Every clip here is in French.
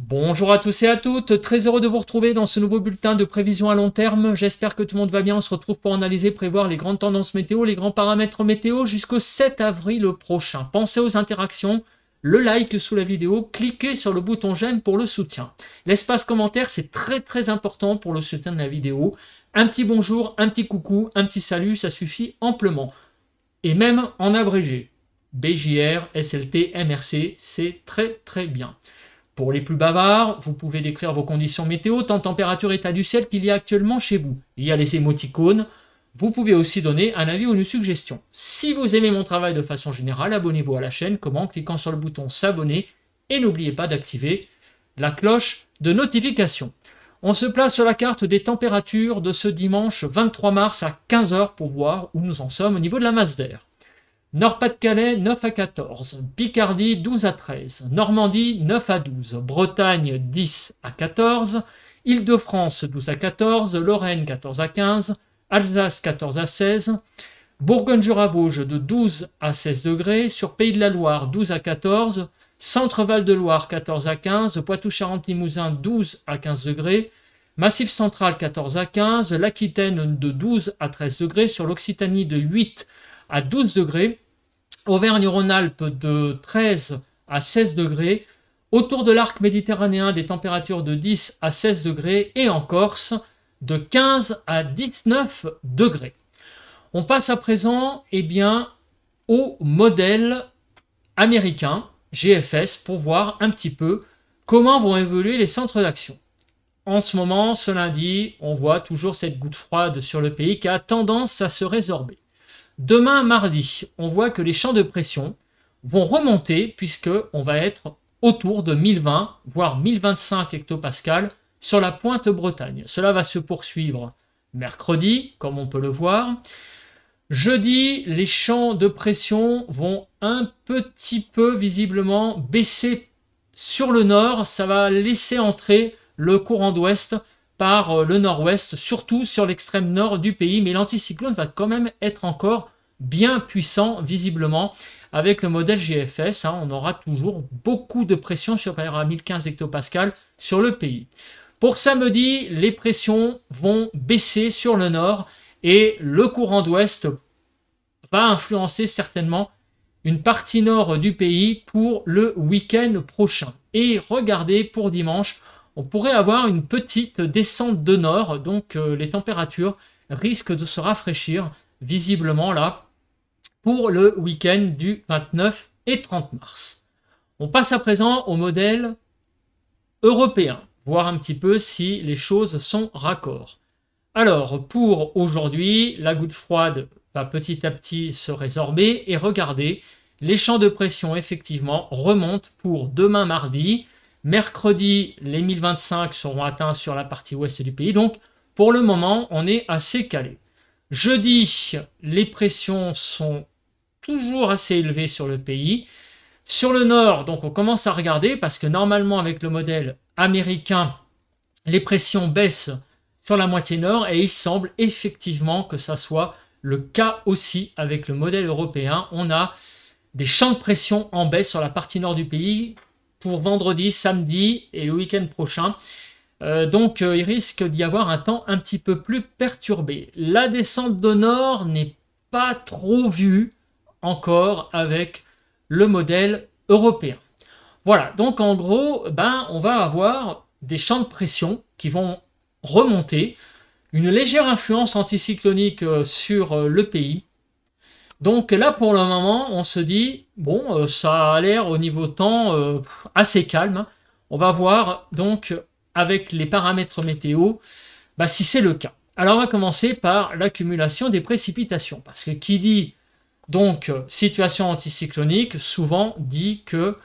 Bonjour à tous et à toutes, très heureux de vous retrouver dans ce nouveau bulletin de prévision à long terme. J'espère que tout le monde va bien, on se retrouve pour analyser, prévoir les grandes tendances météo, les grands paramètres météo jusqu'au 7 avril prochain. Pensez aux interactions, le like sous la vidéo, cliquez sur le bouton j'aime pour le soutien. L'espace commentaire, c'est très important pour le soutien de la vidéo. Un petit bonjour, un petit coucou, un petit salut, ça suffit amplement. Et même en abrégé. BJR, SLT, MRC, c'est très bien. Pour les plus bavards, vous pouvez décrire vos conditions météo, temps, température, état du ciel qu'il y a actuellement chez vous. Il y a les émoticônes. Vous pouvez aussi donner un avis ou une suggestion. Si vous aimez mon travail de façon générale, abonnez-vous à la chaîne, comment, en cliquant sur le bouton s'abonner et n'oubliez pas d'activer la cloche de notification. On se place sur la carte des températures de ce dimanche 23 mars à 15 h pour voir où nous en sommes au niveau de la masse d'air. Nord-Pas-de-Calais, 9 à 14. Picardie, 12 à 13. Normandie, 9 à 12. Bretagne, 10 à 14. Île-de-France, 12 à 14. Lorraine, 14 à 15. Alsace, 14 à 16. Bourgogne-Jura-Vosges, de 12 à 16 degrés. Sur Pays de la Loire, 12 à 14. Centre-Val de Loire, 14 à 15. Poitou-Charentes-Limousin, 12 à 15 degrés. Massif central, 14 à 15. L'Aquitaine, de 12 à 13 degrés. Sur l'Occitanie, de 8 à 12 degrés, Auvergne-Rhône-Alpes de 13 à 16 degrés, autour de l'arc méditerranéen des températures de 10 à 16 degrés et en Corse de 15 à 19 degrés. On passe à présent au modèle américain GFS pour voir un petit peu comment vont évoluer les centres d'action. En ce moment, ce lundi, on voit toujours cette goutte froide sur le pays qui a tendance à se résorber. Demain, mardi, on voit que les champs de pression vont remonter puisqu'on va être autour de 1020, voire 1025 hectopascales sur la pointe Bretagne. Cela va se poursuivre mercredi, comme on peut le voir. Jeudi, les champs de pression vont un petit peu visiblement baisser sur le nord. Ça va laisser entrer le courant d'ouest par le nord-ouest, surtout sur l'extrême nord du pays, mais l'anticyclone va quand même être encore bien puissant, visiblement, avec le modèle GFS. On aura toujours beaucoup de pression supérieure à 1015 hectopascales sur le pays. Pour samedi, les pressions vont baisser sur le nord et le courant d'ouest va influencer certainement une partie nord du pays pour le week-end prochain. Et regardez, pour dimanche, on pourrait avoir une petite descente de nord, donc les températures risquent de se rafraîchir visiblement là pour le week-end du 29 et 30 mars. On passe à présent au modèle européen, voir un petit peu si les choses sont raccords. Alors, pour aujourd'hui, la goutte froide va petit à petit se résorber et regardez, les champs de pression effectivement remontent pour demain mardi. Mercredi, les 1025 seront atteints sur la partie ouest du pays. Donc, pour le moment, on est assez calé. Jeudi, les pressions sont toujours assez élevées sur le pays. Sur le nord, donc on commence à regarder parce que normalement, avec le modèle américain, les pressions baissent sur la moitié nord et il semble effectivement que ça soit le cas aussi avec le modèle européen. On a des champs de pression en baisse sur la partie nord du pays pour vendredi, samedi et le week-end prochain. Donc il risque d'y avoir un temps un petit peu plus perturbé. La descente de nord n'est pas trop vue encore avec le modèle européen. Voilà, donc en gros, on va avoir des champs de pression qui vont remonter, une légère influence anticyclonique sur le pays. Donc là, pour le moment, on se dit, bon, ça a l'air au niveau temps assez calme. On va voir donc avec les paramètres météo si c'est le cas. Alors on va commencer par l'accumulation des précipitations. Parce que qui dit donc situation anticyclonique, souvent dit que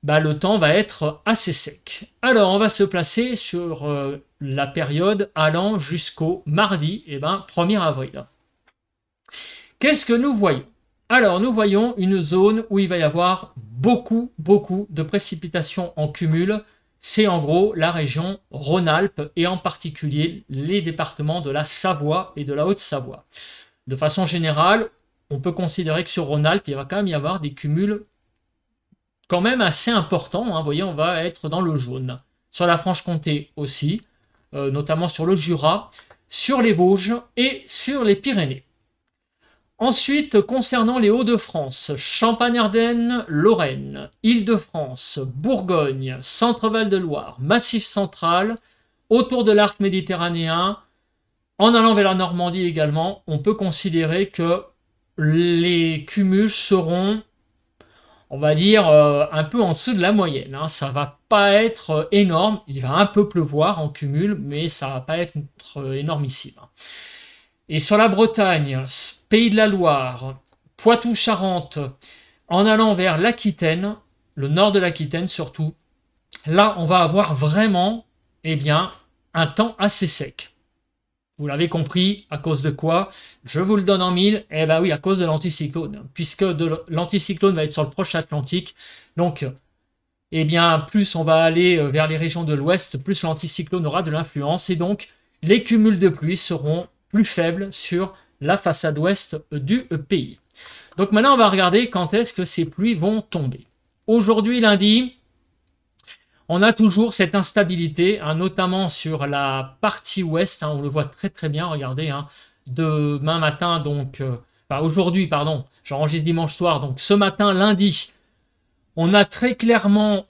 le temps va être assez sec. Alors on va se placer sur la période allant jusqu'au mardi, 1er avril. Qu'est-ce que nous voyons? Alors, nous voyons une zone où il va y avoir beaucoup de précipitations en cumul. C'est en gros la région Rhône-Alpes et en particulier les départements de la Savoie et de la Haute-Savoie. De façon générale, on peut considérer que sur Rhône-Alpes, il va quand même y avoir des cumuls quand même assez important, hein. Vous voyez, on va être dans le jaune. Sur la Franche-Comté aussi, notamment sur le Jura, sur les Vosges et sur les Pyrénées. Ensuite, concernant les Hauts-de-France, Champagne-Ardenne, Lorraine, Île-de-France, Bourgogne, Centre-Val de Loire, Massif central, autour de l'arc méditerranéen, en allant vers la Normandie également, on peut considérer que les cumuls seront, on va dire, un peu en dessous de la moyenne, hein. Ça va pas être énorme, il va un peu pleuvoir en cumul, mais ça va pas être énormissime. Et sur la Bretagne, Pays de la Loire, Poitou-Charentes, en allant vers l'Aquitaine, le nord de l'Aquitaine surtout, là on va avoir vraiment, eh bien, un temps assez sec. Vous l'avez compris, à cause de quoi? Je vous le donne en mille. Eh bien oui, à cause de l'anticyclone. Puisque l'anticyclone va être sur le proche Atlantique. Donc, eh bien, plus on va aller vers les régions de l'ouest, plus l'anticyclone aura de l'influence. Et donc, les cumuls de pluie seront plus faibles sur la façade ouest du pays. Donc maintenant, on va regarder quand est-ce que ces pluies vont tomber. Aujourd'hui, lundi, on a toujours cette instabilité, hein, notamment sur la partie ouest, hein, on le voit très très bien, regardez, hein, demain matin, donc, aujourd'hui, pardon, j'enregistre dimanche soir, donc ce matin, lundi, on a très clairement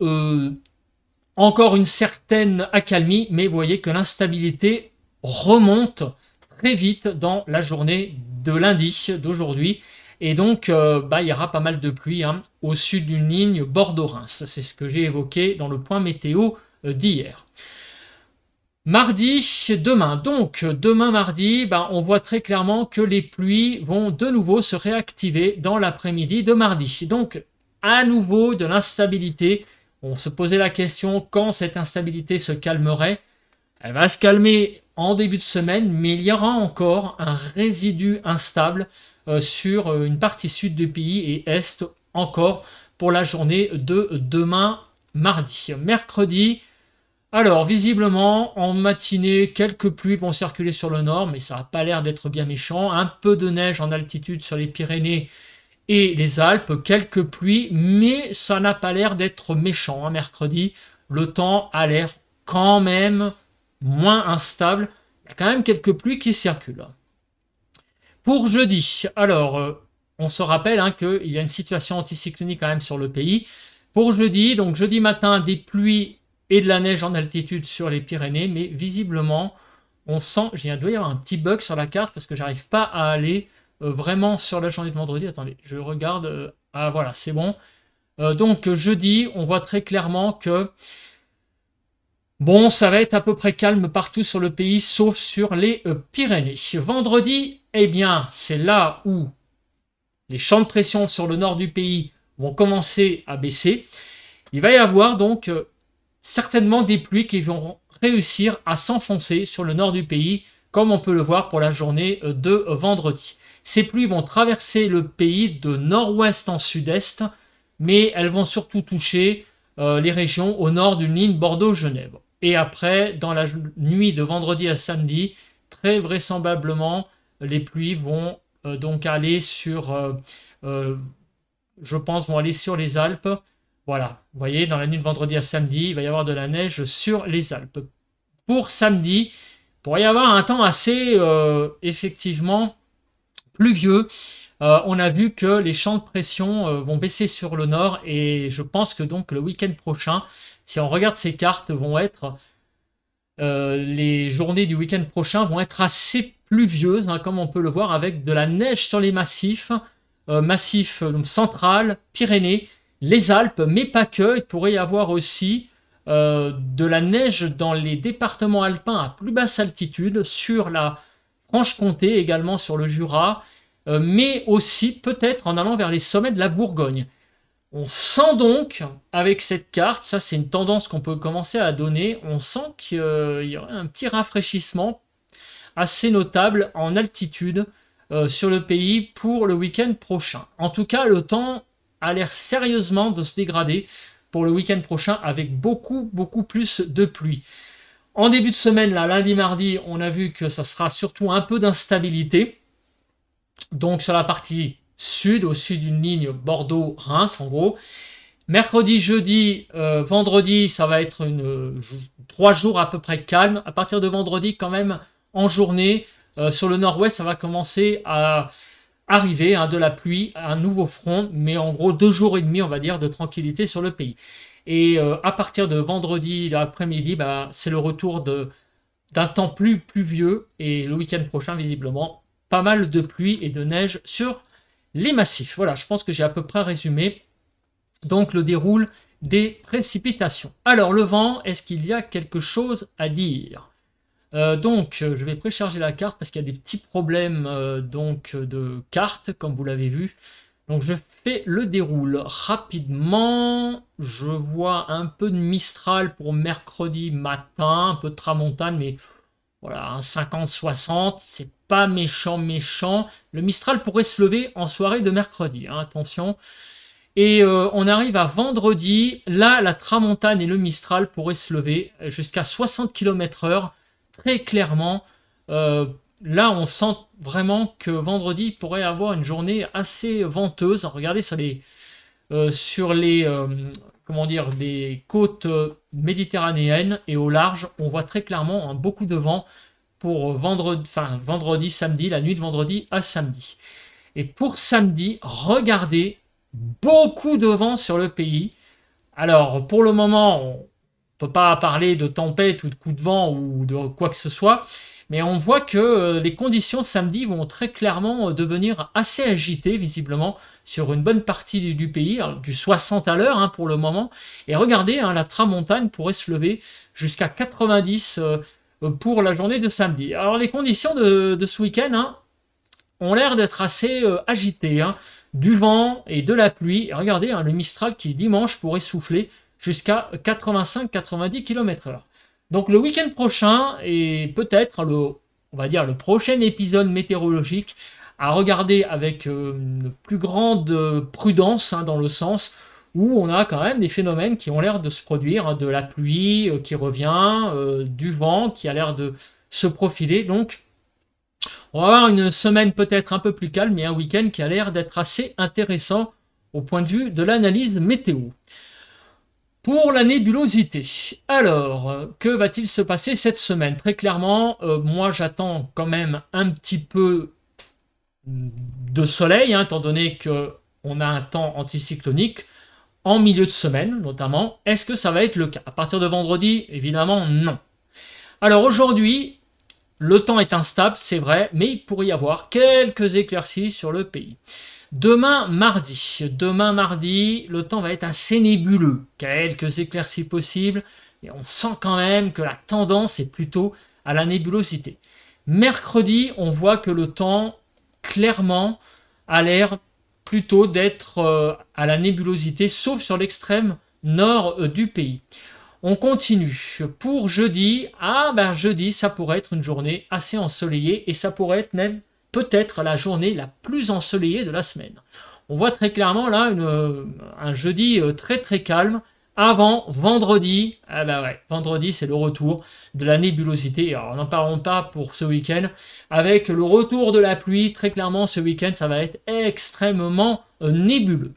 encore une certaine accalmie, mais vous voyez que l'instabilité remonte très vite dans la journée de lundi d'aujourd'hui. Et donc, il y aura pas mal de pluie, hein, au sud d'une ligne Bordeaux-Reims. C'est ce que j'ai évoqué dans le point météo d'hier. Mardi, demain. Donc, demain mardi, on voit très clairement que les pluies vont de nouveau se réactiver dans l'après-midi de mardi. Donc, à nouveau de l'instabilité. On se posait la question quand cette instabilité se calmerait. Elle va se calmer en début de semaine, mais il y aura encore un résidu instable sur une partie sud du pays et est encore pour la journée de demain mardi. Mercredi, alors visiblement en matinée, quelques pluies vont circuler sur le nord, mais ça n'a pas l'air d'être bien méchant. Un peu de neige en altitude sur les Pyrénées et les Alpes, quelques pluies, mais ça n'a pas l'air d'être méchant, hein. Mercredi, le temps a l'air quand même moins instable. Il y a quand même quelques pluies qui circulent. Pour jeudi, alors, on se rappelle, hein, qu'il y a une situation anticyclonique quand même sur le pays. Pour jeudi, donc jeudi matin, des pluies et de la neige en altitude sur les Pyrénées, mais visiblement, on sent, il doit y avoir un petit bug sur la carte parce que j'arrive pas à aller vraiment sur la journée de vendredi. Attendez, je regarde. Ah voilà, c'est bon. Donc jeudi, on voit très clairement que bon, ça va être à peu près calme partout sur le pays, sauf sur les Pyrénées. Vendredi, eh bien, c'est là où les champs de pression sur le nord du pays vont commencer à baisser. Il va y avoir donc certainement des pluies qui vont réussir à s'enfoncer sur le nord du pays, comme on peut le voir pour la journée de vendredi. Ces pluies vont traverser le pays de nord-ouest en sud-est, mais elles vont surtout toucher les régions au nord d'une ligne Bordeaux-Genève. Et après, dans la nuit de vendredi à samedi, très vraisemblablement, les pluies vont donc aller sur, je pense, vont aller sur les Alpes. Voilà, vous voyez, dans la nuit de vendredi à samedi, il va y avoir de la neige sur les Alpes. Pour samedi, il pourrait y avoir un temps assez, effectivement, pluvieux. On a vu que les champs de pression vont baisser sur le nord et je pense que donc le week-end prochain, si on regarde ces cartes, les journées du week-end prochain vont être assez pluvieuses, hein, comme on peut le voir, avec de la neige sur les massifs, donc central, Pyrénées, les Alpes, mais pas que. Il pourrait y avoir aussi de la neige dans les départements alpins à plus basse altitude, sur la Franche-Comté, également sur le Jura, mais aussi peut-être en allant vers les sommets de la Bourgogne. On sent donc, avec cette carte, ça c'est une tendance qu'on peut commencer à donner, on sent qu'il y aurait un petit rafraîchissement assez notable en altitude sur le pays pour le week-end prochain. En tout cas, le temps a l'air sérieusement de se dégrader pour le week-end prochain avec beaucoup plus de pluie. En début de semaine, là, lundi, mardi, on a vu que ça sera surtout un peu d'instabilité. Donc sur la partie sud, au sud d'une ligne Bordeaux-Reims en gros. Mercredi, jeudi, vendredi, ça va être 3 jours à peu près calme. À partir de vendredi, quand même, en journée, sur le nord-ouest, ça va commencer à arriver de la pluie, un nouveau front, mais en gros 2 jours et demi, on va dire, de tranquillité sur le pays. Et à partir de vendredi l'après-midi, c'est le retour d'un temps plus pluvieux, et le week-end prochain, visiblement, pas mal de pluie et de neige sur les massifs. Voilà, je pense que j'ai à peu près résumé donc le déroul des précipitations. Alors le vent, est-ce qu'il y a quelque chose à dire? Je vais précharger la carte parce qu'il y a des petits problèmes de carte, comme vous l'avez vu. Donc je fais le déroul rapidement. Je vois un peu de Mistral pour mercredi matin, un peu de tramontane, mais voilà, un 50-60, c'est pas méchant. Le Mistral pourrait se lever en soirée de mercredi, attention. Et on arrive à vendredi, là la tramontane et le Mistral pourraient se lever jusqu'à 60 km/h, très clairement. Là on sent vraiment que vendredi pourrait avoir une journée assez venteuse. Regardez sur les côtes méditerranéennes et au large, on voit très clairement beaucoup de vent pour vendredi, samedi, la nuit de vendredi à samedi. Et pour samedi, regardez, beaucoup de vent sur le pays. Alors, pour le moment, on ne peut pas parler de tempête ou de coup de vent ou de quoi que ce soit, mais on voit que les conditions samedi vont très clairement devenir assez agitées, visiblement, sur une bonne partie du pays, du 60 à l'heure pour le moment. Et regardez, la tramontane pourrait se lever jusqu'à 90 pour la journée de samedi. Alors, les conditions de ce week-end ont l'air d'être assez agitées. Du vent et de la pluie. Et regardez, le Mistral qui dimanche pourrait souffler jusqu'à 85-90 km/h. Donc le week-end prochain et peut-être on va dire le prochain épisode météorologique à regarder avec une plus grande prudence, dans le sens où on a quand même des phénomènes qui ont l'air de se produire, de la pluie qui revient, du vent qui a l'air de se profiler. Donc on va avoir une semaine peut-être un peu plus calme, mais un week-end qui a l'air d'être assez intéressant au point de vue de l'analyse météo. Pour la nébulosité, alors, que va-t-il se passer cette semaine? Très clairement, moi j'attends quand même un petit peu de soleil, étant donné qu'on a un temps anticyclonique en milieu de semaine notamment. Est-ce que ça va être le cas? À partir de vendredi, évidemment, non. Alors aujourd'hui, le temps est instable, c'est vrai, mais il pourrait y avoir quelques éclaircies sur le pays. Demain mardi, le temps va être assez nébuleux. Quelques éclaircies possibles, et on sent quand même que la tendance est plutôt à la nébulosité. Mercredi, on voit que le temps, clairement, a l'air plutôt d'être à la nébulosité, sauf sur l'extrême nord du pays. On continue. Pour jeudi, jeudi, ça pourrait être une journée assez ensoleillée et ça pourrait être même peut-être la journée la plus ensoleillée de la semaine. On voit très clairement là un jeudi très très calme avant vendredi. Vendredi, c'est le retour de la nébulosité. Alors, n'en parlons pas pour ce week-end. Avec le retour de la pluie, très clairement, ce week-end, ça va être extrêmement nébuleux.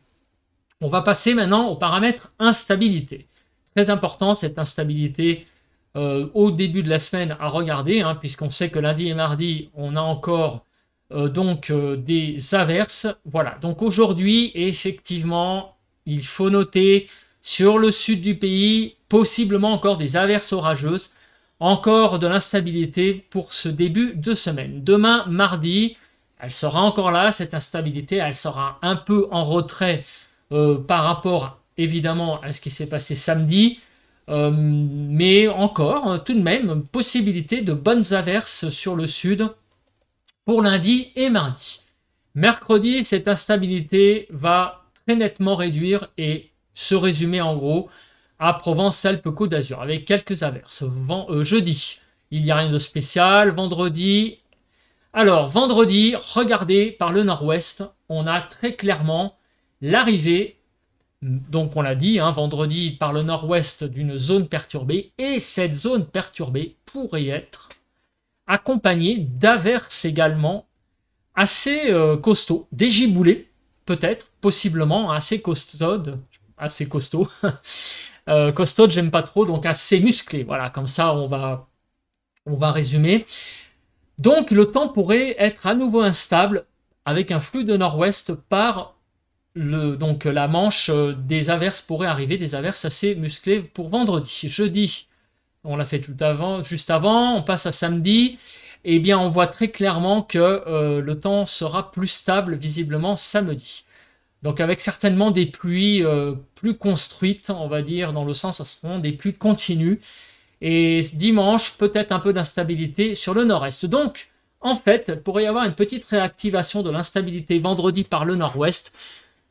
On va passer maintenant aux paramètres instabilité. Très important, cette instabilité au début de la semaine à regarder, puisqu'on sait que lundi et mardi, on a encore des averses. Voilà, donc aujourd'hui, effectivement, il faut noter sur le sud du pays, possiblement encore des averses orageuses, encore de l'instabilité pour ce début de semaine. Demain, mardi, elle sera encore là, cette instabilité, elle sera un peu en retrait par rapport évidemment à ce qui s'est passé samedi, mais encore tout de même possibilité de bonnes averses sur le sud pour lundi et mardi. Mercredi, cette instabilité va très nettement réduire et se résumer en gros à Provence-Alpes-Côte d'Azur avec quelques averses. Jeudi, il n'y a rien de spécial. Vendredi, regardez par le nord-ouest, on a très clairement l'arrivée, donc on l'a dit, vendredi par le nord-ouest d'une zone perturbée, et cette zone perturbée pourrait être accompagnée d'averses également assez costauds, des giboulées peut-être, possiblement assez costaudes, assez costaud. Costaud, j'aime pas trop, donc assez musclé. Voilà, comme ça, on va résumer. Donc, le temps pourrait être à nouveau instable avec un flux de nord-ouest par donc la Manche. Des averses pourraient arriver, des averses assez musclées pour vendredi. Jeudi, on l'a fait juste avant, on passe à samedi. Eh bien, on voit très clairement que le temps sera plus stable, visiblement, samedi. Donc, avec certainement des pluies plus construites, on va dire, dans le sens, ça seront des pluies continues. Et dimanche, peut-être un peu d'instabilité sur le nord-est. Donc, en fait, il pourrait y avoir une petite réactivation de l'instabilité vendredi par le nord-ouest.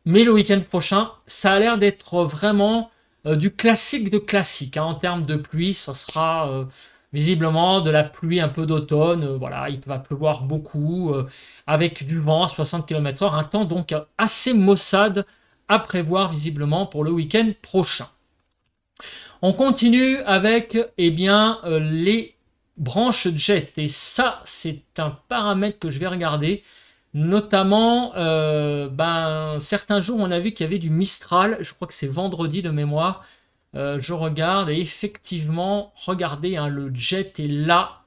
Mais le week-end prochain, ça a l'air d'être vraiment du classique de classique. En termes de pluie, ce sera visiblement de la pluie un peu d'automne. Voilà, il va pleuvoir beaucoup avec du vent à 60 km/h. Un temps donc assez maussade à prévoir visiblement pour le week-end prochain. On continue avec les branches jet. Et ça, c'est un paramètre que je vais regarder. Notamment, certains jours, on a vu qu'il y avait du Mistral. Je crois que c'est vendredi de mémoire. Je regarde et effectivement, regardez, hein, le jet est là.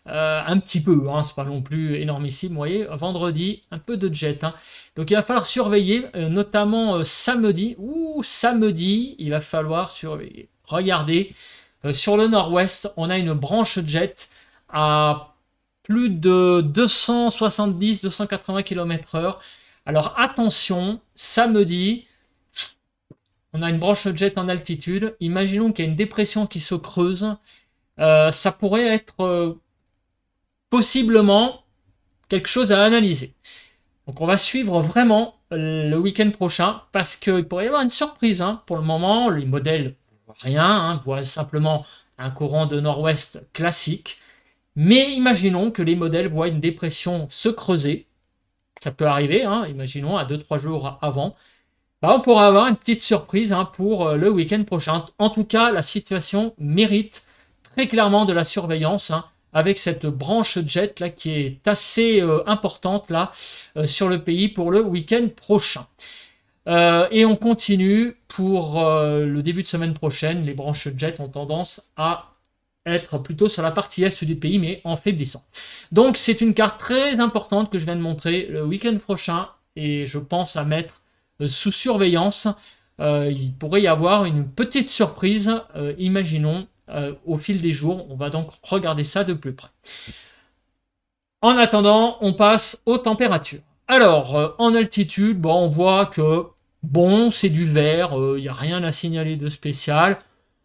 Un petit peu, hein, c'est pas non plus énormissime, vous voyez. Vendredi, un peu de jet. Hein. Donc il va falloir surveiller, notamment samedi. Samedi, il va falloir surveiller. Regardez, sur le nord-ouest, on a une branche jet à plus de 270-280 km/h. Alors attention, samedi, on a une branche jet en altitude. Imaginons qu'il y a une dépression qui se creuse. Ça pourrait être possiblement quelque chose à analyser. Donc on va suivre vraiment le week-end prochain parce qu'il pourrait y avoir une surprise. Hein. Pour le moment, les modèles ne voient rien, hein, voient simplement un courant de nord-ouest classique. Mais imaginons que les modèles voient une dépression se creuser. Ça peut arriver, hein, imaginons à 2-3 jours avant. On pourra avoir une petite surprise, hein, pour le week-end prochain. En tout cas, la situation mérite très clairement de la surveillance, hein, avec cette branche jet là qui est assez importante là sur le pays pour le week-end prochain. Et on continue pour le début de semaine prochaine. Les branches jet ont tendance à être plutôt sur la partie est du pays, mais en faiblissant. Donc c'est une carte très importante que je viens de montrer le week-end prochain, et je pense à mettre sous surveillance. Il pourrait y avoir une petite surprise, imaginons, au fil des jours. On va donc regarder ça de plus près. En attendant, on passe aux températures. Alors, en altitude, on voit que, c'est du vert, il n'y a rien à signaler de spécial.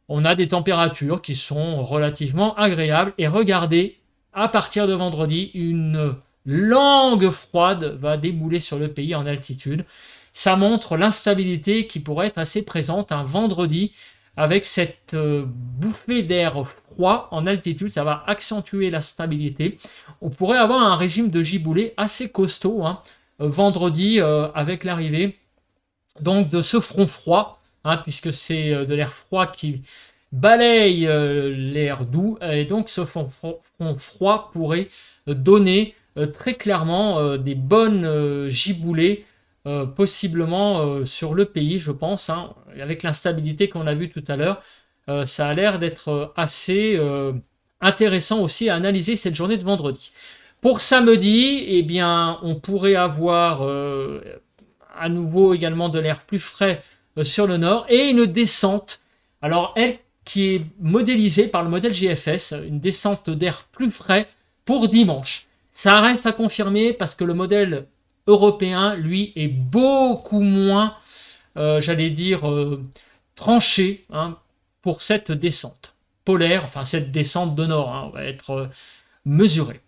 On a des températures qui sont relativement agréables. Et regardez, à partir de vendredi, une langue froide va débouler sur le pays en altitude. Ça montre l'instabilité qui pourrait être assez présente un vendredi avec cette bouffée d'air froid en altitude. Ça va accentuer la stabilité. On pourrait avoir un régime de giboulée assez costaud, hein, vendredi avec l'arrivée donc de ce front froid, hein, puisque c'est de l'air froid qui balaye l'air doux, et donc ce front froid pourrait donner très clairement des bonnes giboulées, possiblement sur le pays, je pense, hein, avec l'instabilité qu'on a vue tout à l'heure. Ça a l'air d'être assez intéressant aussi à analyser cette journée de vendredi. Pour samedi, on pourrait avoir à nouveau également de l'air plus frais sur le nord et une descente. Alors elle qui est modélisée par le modèle GFS, une descente d'air plus frais pour dimanche. Ça reste à confirmer parce que le modèle européen, lui, est beaucoup moins, j'allais dire, tranché, hein, pour cette descente polaire, enfin cette descente de nord, hein, va être mesurée.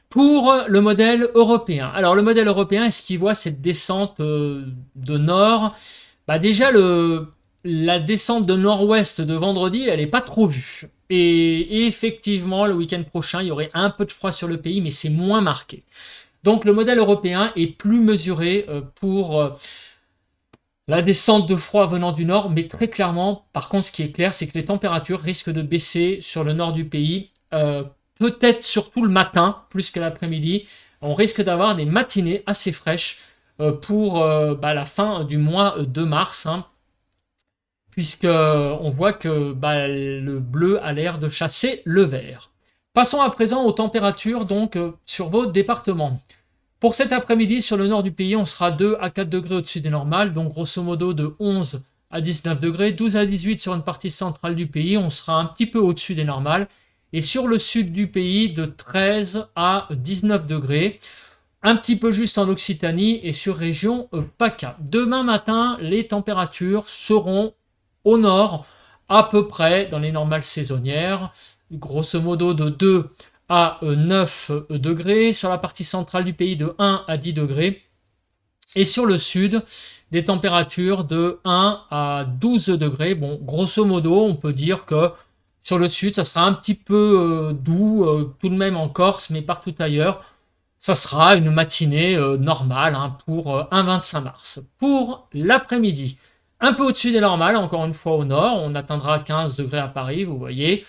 Pour le modèle européen. Alors le modèle européen, est-ce qu'il voit cette descente de nord? Déjà, la descente de nord-ouest de vendredi, elle n'est pas trop vue. Et effectivement, le week-end prochain, il y aurait un peu de froid sur le pays, mais c'est moins marqué. Donc le modèle européen est plus mesuré pour la descente de froid venant du nord, mais très clairement, par contre, ce qui est clair, c'est que les températures risquent de baisser sur le nord du pays, peut-être surtout le matin, plus que l'après-midi. On risque d'avoir des matinées assez fraîches pour la fin du mois de mars, hein, puisqu'on voit que le bleu a l'air de chasser le vert. Passons à présent aux températures donc sur vos départements. Pour cet après-midi, sur le nord du pays, on sera 2 à 4 degrés au-dessus des normales, donc grosso modo de 11 à 19 degrés, 12 à 18 sur une partie centrale du pays, on sera un petit peu au-dessus des normales, et sur le sud du pays, de 13 à 19 degrés, un petit peu juste en Occitanie et sur région PACA. Demain matin, les températures seront au nord, à peu près dans les normales saisonnières, grosso modo de 2 à 9 degrés, sur la partie centrale du pays de 1 à 10 degrés, et sur le sud, des températures de 1 à 12 degrés. Bon, grosso modo, on peut dire que sur le sud, ça sera un petit peu doux, tout de même en Corse, mais partout ailleurs, ça sera une matinée normale hein, pour un 25 mars. Pour l'après-midi, un peu au-dessus des normales, encore une fois au nord, on atteindra 15 degrés à Paris, vous voyez.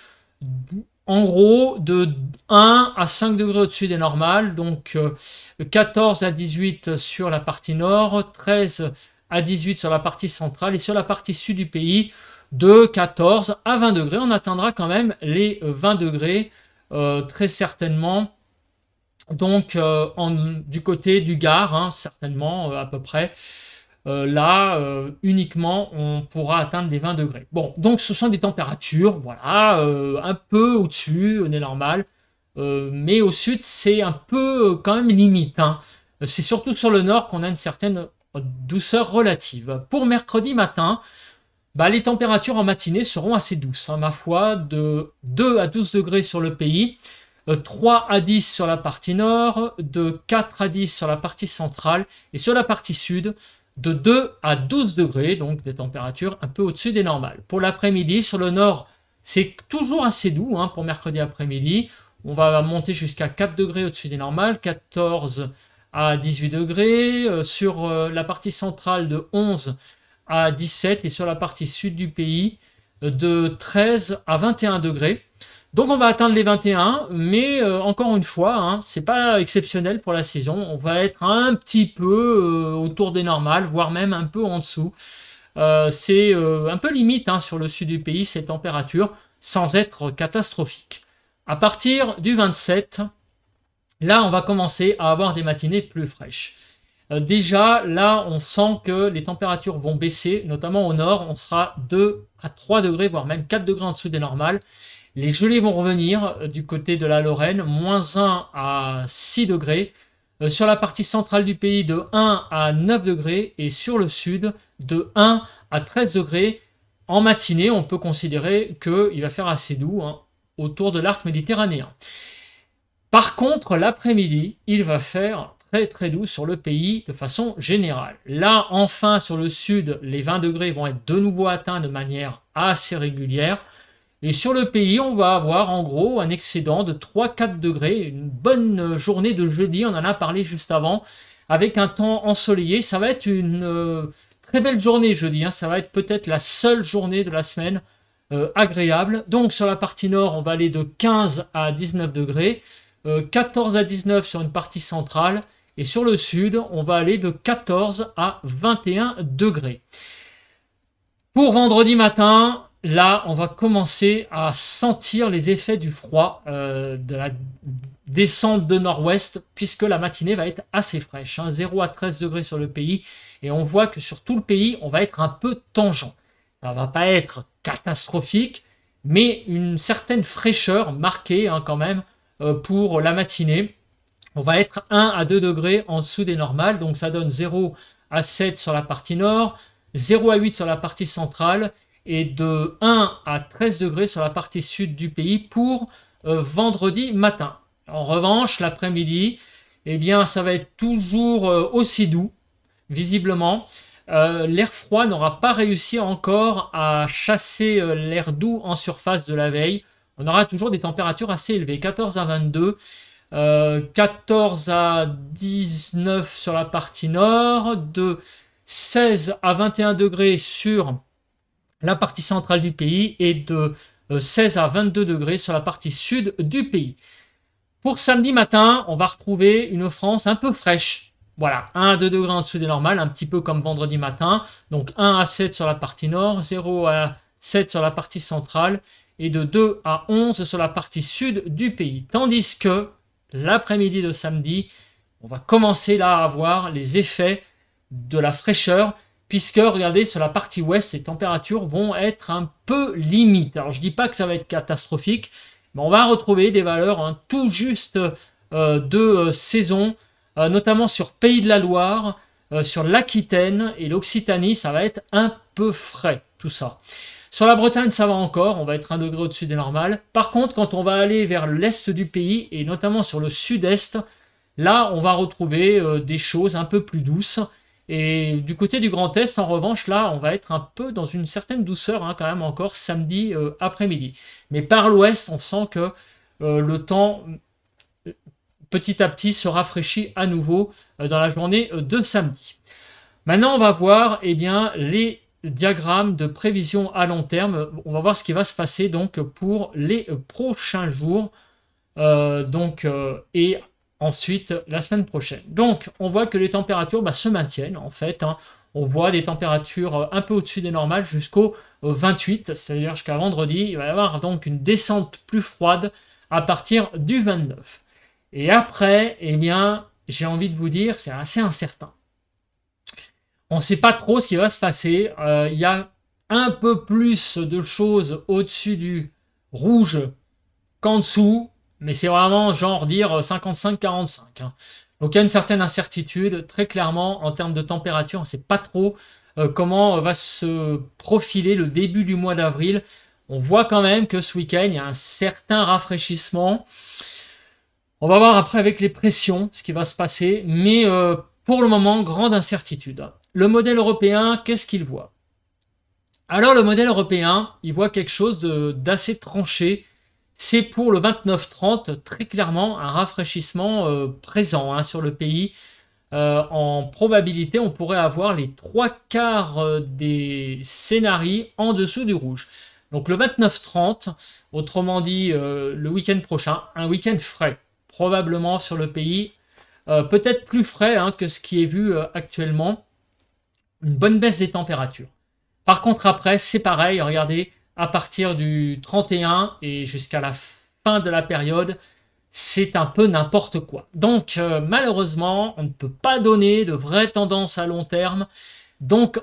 En gros, de 1 à 5 degrés au-dessus des normales, donc 14 à 18 sur la partie nord, 13 à 18 sur la partie centrale, et sur la partie sud du pays, de 14 à 20 degrés. On atteindra quand même les 20 degrés, très certainement, donc du côté du Gard, hein, certainement, à peu près. Là, uniquement, on pourra atteindre les 20 degrés. Bon, donc ce sont des températures, voilà, un peu au-dessus, on est normal. Mais au sud, c'est un peu quand même limite. Hein. C'est surtout sur le nord qu'on a une certaine douceur relative. Pour mercredi matin, les températures en matinée seront assez douces, hein, ma foi, de 2 à 12 degrés sur le pays, 3 à 10 sur la partie nord, de 4 à 10 sur la partie centrale, et sur la partie sud, de 2 à 12 degrés, donc des températures un peu au-dessus des normales. Pour l'après-midi, sur le nord, c'est toujours assez doux hein, pour mercredi après-midi. On va monter jusqu'à 4 degrés au-dessus des normales, 14 à 18 degrés. Sur la partie centrale, de 11 à 17. Et sur la partie sud du pays, de 13 à 21 degrés. Donc on va atteindre les 21, mais encore une fois, hein, c'est pas exceptionnel pour la saison. On va être un petit peu autour des normales, voire même un peu en dessous. C'est un peu limite hein, sur le sud du pays, ces températures, sans être catastrophiques. À partir du 27, là on va commencer à avoir des matinées plus fraîches. Déjà, là, on sent que les températures vont baisser, notamment au nord. On sera 2 à 3 degrés, voire même 4 degrés en dessous des normales. Les gelées vont revenir du côté de la Lorraine, moins 1 à 6 degrés. Sur la partie centrale du pays, de 1 à 9 degrés. Et sur le sud, de 1 à 13 degrés. En matinée, on peut considérer qu'il va faire assez doux hein, autour de l'arc méditerranéen. Par contre, l'après-midi, il va faire très très doux sur le pays de façon générale. Là, enfin, sur le sud, les 20 degrés vont être de nouveau atteints de manière assez régulière. Et sur le pays, on va avoir en gros un excédent de 3-4 degrés. Une bonne journée de jeudi, on en a parlé juste avant, avec un temps ensoleillé. Ça va être une très belle journée jeudi. Hein. Ça va être peut-être la seule journée de la semaine agréable. Donc sur la partie nord, on va aller de 15 à 19 degrés. 14 à 19 sur une partie centrale. Et sur le sud, on va aller de 14 à 21 degrés. Pour vendredi matin, là, on va commencer à sentir les effets du froid, de la descente de nord-ouest, puisque la matinée va être assez fraîche. Hein, 0 à 13 degrés sur le pays. Et on voit que sur tout le pays, on va être un peu tangent. Ça ne va pas être catastrophique, mais une certaine fraîcheur marquée hein, quand même pour la matinée. On va être 1 à 2 degrés en dessous des normales, donc ça donne 0 à 7 sur la partie nord, 0 à 8 sur la partie centrale et de 1 à 13 degrés sur la partie sud du pays pour vendredi matin. En revanche, l'après-midi, eh bien, ça va être toujours aussi doux, visiblement. L'air froid n'aura pas réussi encore à chasser l'air doux en surface de la veille. On aura toujours des températures assez élevées, 14 à 22, 14 à 19 sur la partie nord, de 16 à 21 degrés sur la partie centrale du pays et de 16 à 22 degrés sur la partie sud du pays. Pour samedi matin, on va retrouver une France un peu fraîche. Voilà, 1 à 2 degrés en dessous des normales, un petit peu comme vendredi matin. Donc 1 à 7 sur la partie nord, 0 à 7 sur la partie centrale et de 2 à 11 sur la partie sud du pays. Tandis que l'après-midi de samedi, on va commencer là à avoir les effets de la fraîcheur, puisque regardez, sur la partie ouest, les températures vont être un peu limites. Alors je ne dis pas que ça va être catastrophique, mais on va retrouver des valeurs tout juste de saison, notamment sur Pays de la Loire, sur l'Aquitaine et l'Occitanie, ça va être un peu frais tout ça. Sur la Bretagne, ça va encore, on va être 1 degré au-dessus des normales. Par contre, quand on va aller vers l'est du pays, et notamment sur le sud-est, là, on va retrouver des choses un peu plus douces. Et du côté du Grand Est, en revanche, là, on va être un peu dans une certaine douceur, quand même encore, samedi après-midi. Mais par l'ouest, on sent que le temps, petit à petit, se rafraîchit à nouveau dans la journée de samedi. Maintenant, on va voir les diagrammes de prévision à long terme. On va voir ce qui va se passer donc pour les prochains jours et ensuite la semaine prochaine. Donc on voit que les températures se maintiennent en fait. On voit des températures un peu au-dessus des normales jusqu'au 28, c'est-à-dire jusqu'à vendredi. Il va y avoir donc une descente plus froide à partir du 29. Et après, j'ai envie de vous dire, c'est assez incertain. On ne sait pas trop ce qui va se passer. Il y a un peu plus de choses au-dessus du rouge qu'en dessous, mais c'est vraiment genre dire 55-45. Donc il y a une certaine incertitude, très clairement, en termes de température. On ne sait pas trop comment va se profiler le début du mois d'avril. On voit quand même que ce week-end, il y a un certain rafraîchissement. On va voir après avec les pressions ce qui va se passer, mais pour le moment, grande incertitude. Le modèle européen, qu'est-ce qu'il voit? Alors le modèle européen, il voit quelque chose d'assez tranché. C'est pour le 29-30, très clairement, un rafraîchissement présent sur le pays. En probabilité, on pourrait avoir les 3/4 des scénarios en dessous du rouge. Donc le 29-30, autrement dit le week-end prochain, un week-end frais, probablement sur le pays. Peut-être plus frais que ce qui est vu actuellement. Une bonne baisse des températures. Par contre, après, c'est pareil. Regardez, à partir du 31 et jusqu'à la fin de la période, c'est un peu n'importe quoi. Donc, malheureusement, on ne peut pas donner de vraies tendances à long terme. Donc,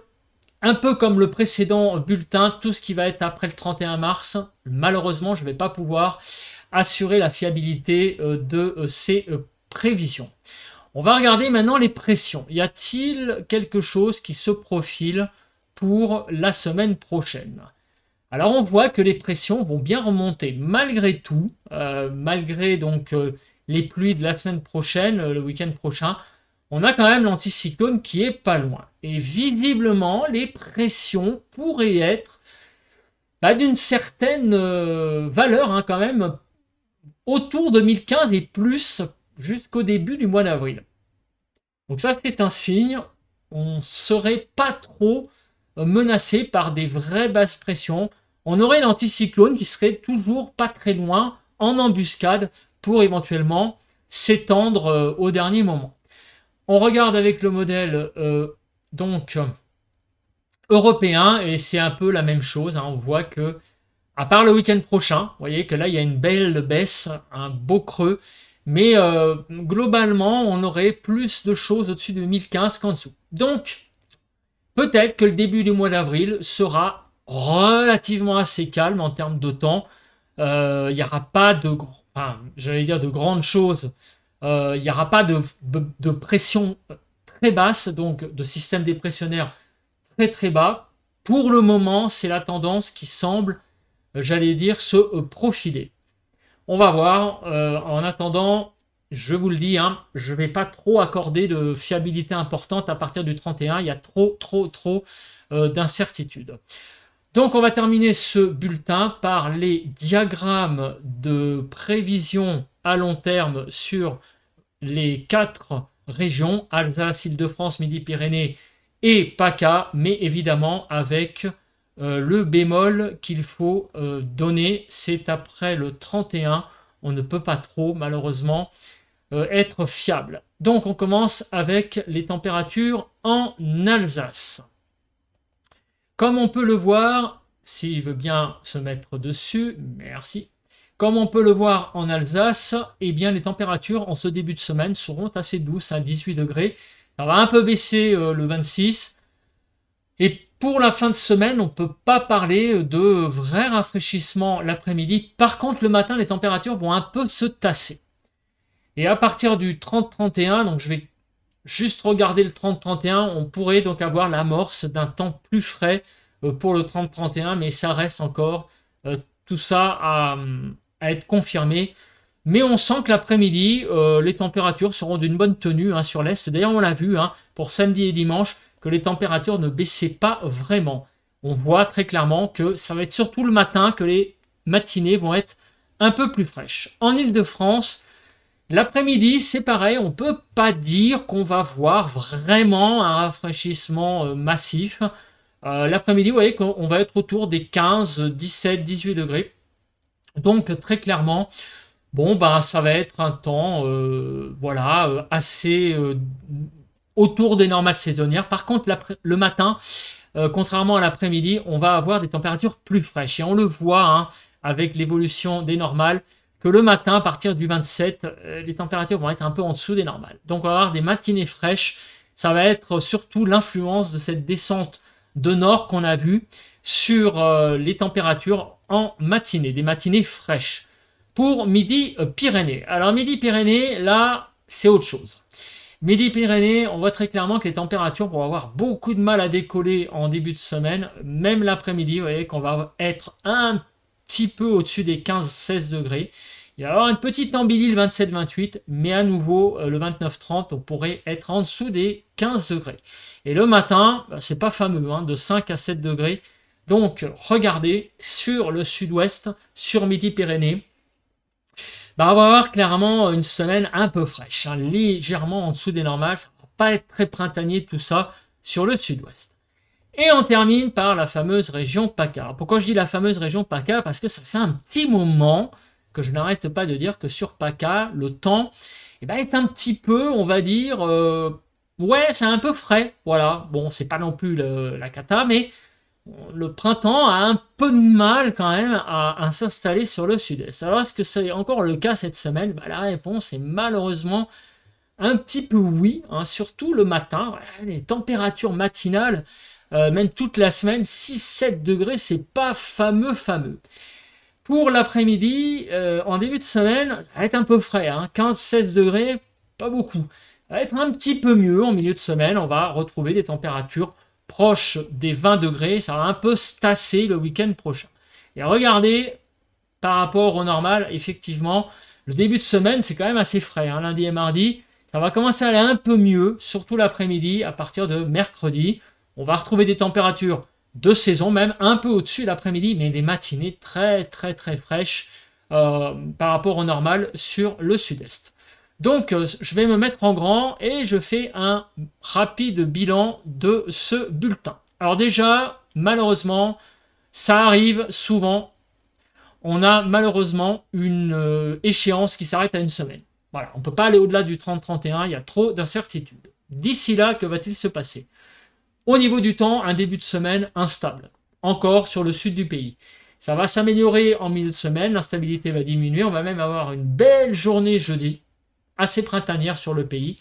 un peu comme le précédent bulletin, tout ce qui va être après le 31 mars, malheureusement, je ne vais pas pouvoir assurer la fiabilité de ces prévisions. On va regarder maintenant les pressions. Y a-t-il quelque chose qui se profile pour la semaine prochaine? Alors on voit que les pressions vont bien remonter malgré tout, malgré donc les pluies de la semaine prochaine, le week-end prochain. On a quand même l'anticyclone qui est pas loin. Et visiblement, les pressions pourraient être d'une certaine valeur quand même, autour de 1015 et plus, jusqu'au début du mois d'avril. Donc ça, c'est un signe. On ne serait pas trop menacé par des vraies basses pressions. On aurait l'anticyclone qui serait toujours pas très loin en embuscade pour éventuellement s'étendre au dernier moment. On regarde avec le modèle européen et c'est un peu la même chose. On voit que à part le week-end prochain, vous voyez que là il y a une belle baisse, un beau creux. Mais globalement, on aurait plus de choses au-dessus de 1015 qu'en dessous. Donc, peut-être que le début du mois d'avril sera relativement assez calme en termes de temps. Il n'y aura pas de grandes choses. Il n'y aura pas de pression très basse, donc de système dépressionnaire très très bas. Pour le moment, c'est la tendance qui semble, se profiler. On va voir. En attendant, je vous le dis, je ne vais pas trop accorder de fiabilité importante à partir du 31. Il y a trop d'incertitudes. Donc, on va terminer ce bulletin par les diagrammes de prévision à long terme sur les 4 régions, Alsace, Île-de-France, Midi-Pyrénées et PACA, mais évidemment avec le bémol qu'il faut donner, c'est après le 31. On ne peut pas trop, malheureusement, être fiable. Donc on commence avec les températures en Alsace. Comme on peut le voir, s'il veut bien se mettre dessus, merci. Comme on peut le voir en Alsace, eh bien les températures en ce début de semaine seront assez douces, à 18 degrés. Ça va un peu baisser le 26. Et pour la fin de semaine, on ne peut pas parler de vrai rafraîchissement l'après-midi. Par contre, le matin, les températures vont un peu se tasser. Et à partir du 30-31, donc je vais juste regarder le 30-31, on pourrait donc avoir l'amorce d'un temps plus frais pour le 30-31, mais ça reste encore tout ça à être confirmé. Mais on sent que l'après-midi, les températures seront d'une bonne tenue sur l'Est. D'ailleurs, on l'a vu pour samedi et dimanche, que les températures ne baissaient pas vraiment. On voit très clairement que ça va être surtout le matin que les matinées vont être un peu plus fraîches. En Île-de-France, l'après-midi, c'est pareil, on ne peut pas dire qu'on va voir vraiment un rafraîchissement massif. L'après-midi, vous voyez qu'on va être autour des 15, 17, 18 degrés. Donc très clairement, bon, ça va être un temps assez autour des normales saisonnières. Par contre, le matin, contrairement à l'après-midi, on va avoir des températures plus fraîches. Et on le voit avec l'évolution des normales, que le matin, à partir du 27, les températures vont être un peu en dessous des normales. Donc on va avoir des matinées fraîches. Ça va être surtout l'influence de cette descente de nord qu'on a vue sur les températures en matinée, des matinées fraîches. Pour Midi-Pyrénées. Alors Midi-Pyrénées, là, c'est autre chose. Midi-Pyrénées, on voit très clairement que les températures vont avoir beaucoup de mal à décoller en début de semaine. Même l'après-midi, vous voyez qu'on va être un petit peu au-dessus des 15-16 degrés. Il va y avoir une petite embellie le 27-28, mais à nouveau, le 29-30, on pourrait être en dessous des 15 degrés. Et le matin, c'est pas fameux, de 5 à 7 degrés. Donc, regardez, sur le sud-ouest, sur Midi-Pyrénées, on va avoir clairement une semaine un peu fraîche, légèrement en dessous des normales. Ça ne va pas être très printanier tout ça sur le sud-ouest. Et on termine par la fameuse région PACA. Pourquoi je dis la fameuse région PACA? Parce que ça fait un petit moment que je n'arrête pas de dire que sur PACA, le temps est un petit peu, on va dire, ouais, c'est un peu frais. Voilà, bon, c'est pas non plus la cata, mais le printemps a un peu de mal quand même à s'installer sur le sud-est. Alors, est-ce que c'est encore le cas cette semaine? La réponse est malheureusement un petit peu oui, surtout le matin. Les températures matinales, même toute la semaine, 6-7 degrés, c'est pas fameux. Pour l'après-midi, en début de semaine, ça va être un peu frais, 15-16 degrés, pas beaucoup. Ça va être un petit peu mieux en milieu de semaine, on va retrouver des températures proche des 20 degrés, ça va un peu se tasser le week-end prochain. Et regardez, par rapport au normal, effectivement, le début de semaine, c'est quand même assez frais. Lundi et mardi, ça va commencer à aller un peu mieux, surtout l'après-midi, à partir de mercredi. On va retrouver des températures de saison, même un peu au-dessus l'après-midi, mais des matinées très fraîches par rapport au normal sur le sud-est. Donc, je vais me mettre en grand et je fais un rapide bilan de ce bulletin. Alors déjà, malheureusement, ça arrive souvent. On a malheureusement une échéance qui s'arrête à une semaine. Voilà, on ne peut pas aller au-delà du 30-31, il y a trop d'incertitudes. D'ici là, que va-t-il se passer? Au niveau du temps, un début de semaine instable, encore sur le sud du pays. Ça va s'améliorer en milieu de semaine, l'instabilité va diminuer, on va même avoir une belle journée jeudi, assez printanière sur le pays.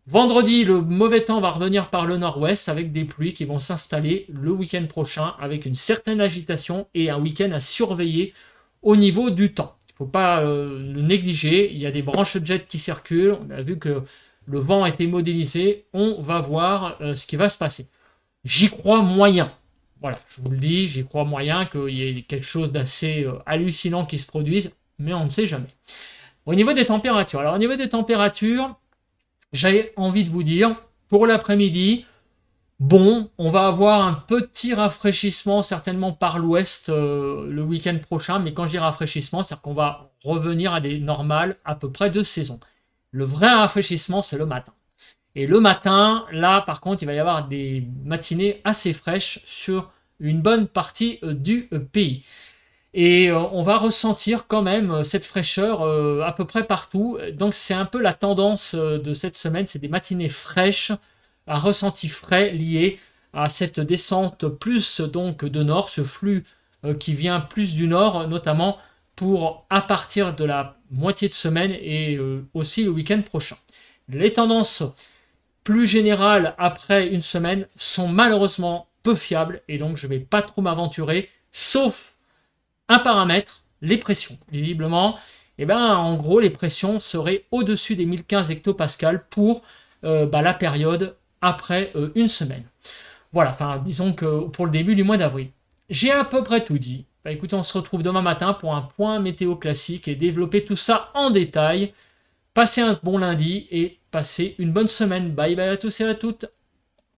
Vendredi, le mauvais temps va revenir par le nord-ouest avec des pluies qui vont s'installer le week-end prochain avec une certaine agitation et un week-end à surveiller au niveau du temps. Il ne faut pas le négliger, il y a des branches de jet qui circulent, on a vu que le vent a été modélisé, on va voir ce qui va se passer. J'y crois moyen. Voilà, je vous le dis, j'y crois moyen qu'il y ait quelque chose d'assez hallucinant qui se produise, mais on ne sait jamais. Au niveau des températures, alors au niveau des températures, j'ai envie de vous dire, pour l'après-midi, bon, on va avoir un petit rafraîchissement certainement par l'ouest le week-end prochain, mais quand je dis rafraîchissement, c'est-à-dire qu'on va revenir à des normales à peu près de saison. Le vrai rafraîchissement, c'est le matin. Et le matin, là, par contre, il va y avoir des matinées assez fraîches sur une bonne partie du pays. Et on va ressentir quand même cette fraîcheur à peu près partout. Donc c'est un peu la tendance de cette semaine, c'est des matinées fraîches, un ressenti frais lié à cette descente plus donc de nord, ce flux qui vient plus du nord, notamment pour à partir de la moitié de semaine et aussi le week-end prochain. Les tendances plus générales après une semaine sont malheureusement peu fiables et donc je ne vais pas trop m'aventurer, sauf un paramètre, les pressions. Visiblement, en gros, les pressions seraient au-dessus des 1015 hectopascales pour la période après une semaine. Voilà, enfin, disons que pour le début du mois d'avril. J'ai à peu près tout dit. Écoutez, on se retrouve demain matin pour un point météo classique et développer tout ça en détail. Passez un bon lundi et passez une bonne semaine. Bye bye à tous et à toutes.